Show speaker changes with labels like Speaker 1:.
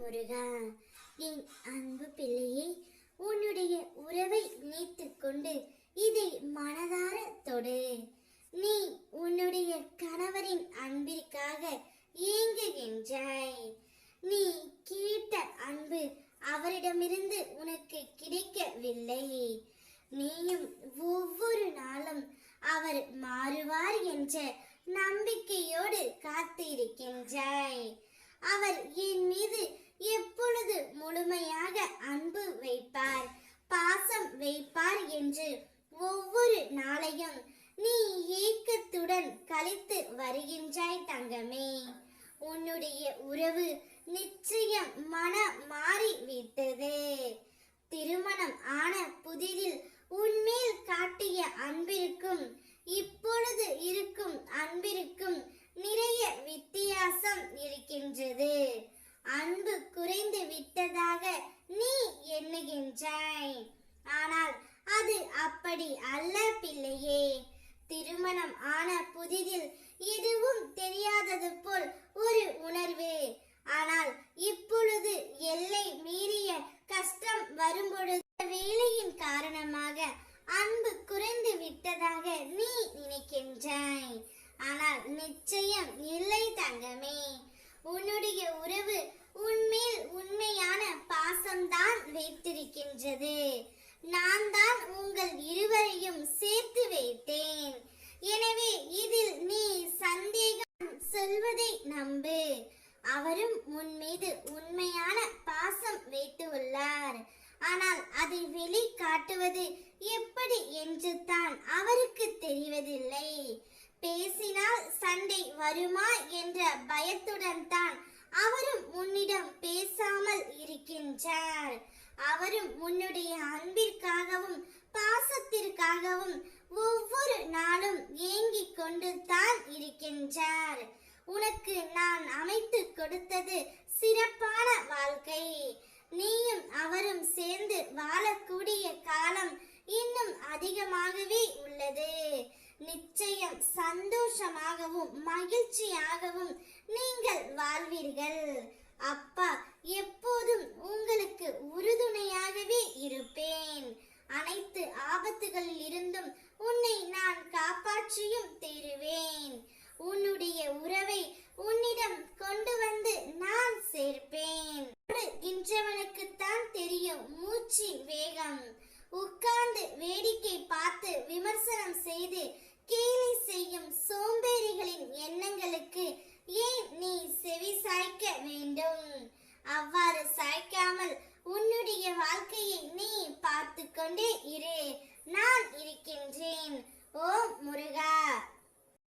Speaker 1: முருகா. என் அன்பு பிள்ளையே, உன்னுடைய உறவை நீத்துக் கொண்டு இதை மனதார தொடு. நீ உன்னுடைய கணவரின் அன்பிற்காக ஏங்குகின்றாய். நீ கேட்ட அன்பு அவரிடமிருந்து உனக்கு கிடைக்கவில்லை. நீயும் ஒவ்வொரு நாளும் அவர் மாறுவார் என்ற நம்பிக்கையோடு காத்திருக்கின்றாய். அவர் என் மீது எப்பொழுது முழுமையாக அன்பு வைப்பார், பாசம் வைப்பார் என்று ஒவ்வொரு நாளையும் நீ ஏக்கத்துடன் கழித்து வருகின்றாய் தங்கமே. உன்னுடைய உறவு நிச்சயம் மாறி விட்டது. திருமணம் ஆன புதிதில் உன்மேல் காட்டிய அன்பிற்கும் இப்பொழுது இருக்கும் அன்பிற்கும் நிறைய வித்தியாசம் இருக்கின்றது. அன்பு குறைந்து விட்டதாக நீ எண்ணுகின்றாய். ஆனால் அது அப்படி அல்ல பிள்ளையே. திருமணம் ஆன புதிதில் எதுவும் தெரியாதது போல் ஒரு உணர்வு. ஆனால் இப்பொழுது எல்லை மீறிய கஷ்டம் வரும்பொழுது வேலையின் காரணமாக அன்பு குறைந்து விட்டதாக நீ நினைக்கின்றாய். ஆனால் நிச்சயம் இல்லை தங்கமே. உன்னுடைய உறவு உன்மேல் உண்மையான பாசம்தான் வைத்திருக்கின்றது. நான் தான் உங்கள் இருவரையும் சேர்த்து வைத்தேன். எனவே இதில் நீ சந்தேகம் சொல்வதை நம்பு. அவரும் உன் மீது உண்மையான பாசம் வைத்துள்ளார். ஆனால் அதை வெளிக்காட்டுவது எப்படி என்று தான் அவருக்கு தெரிவதில்லை. பேசினால் சண்டை வருமா என்ற பயத்துடன் தான் அவரும் உன்னிடம் பேசாமல் இருக்கின்றார். அவரும் உன்னுடைய அன்பிற்காகவும் பாசத்திற்காகவும் ஒவ்வொரு நாளும் ஏங்கிக் கொண்டு தான் இருக்கின்றார். உனக்கு நான் அமைத்து கொடுத்தது சிறப்பான வாழ்க்கை. நீயும் அவரும் சேர்ந்து வாழக்கூடிய காலம் இன்னும் அதிகமாகவே உள்ளது. நிச்சயம் சந்தோஷமாகவும் மகிழ்ச்சியாகவும் நீங்கள் வாழ்வீர்கள். அப்பா எப்போதும் உங்களுக்கு உறுதுணையாகவே இருப்பேன். அனைத்து ஆபத்துகளில் இருந்தும் உன்னை நான் காப்பாற்றியும் தீருவேன். உன்னுடைய உறவை உன்னிடம் கொண்டு வந்து நான் சேர்ப்பேன். இன்றவனுக்குத்தான் தெரியும் மூச்சின் வேகம். உட்கார்ந்து வேடிக்கை பார்த்து விமர்சனம் செய்து கேலி செய்யும் சோம்பேறிகளின் எண்ணங்களுக்கு ஏன் நீ செவி சாய்க்க வேண்டும்? அவ்வாறு சாய்க்காமல் உன்னுடைய வாழ்க்கையை நீ பார்த்து கொண்டே இரு.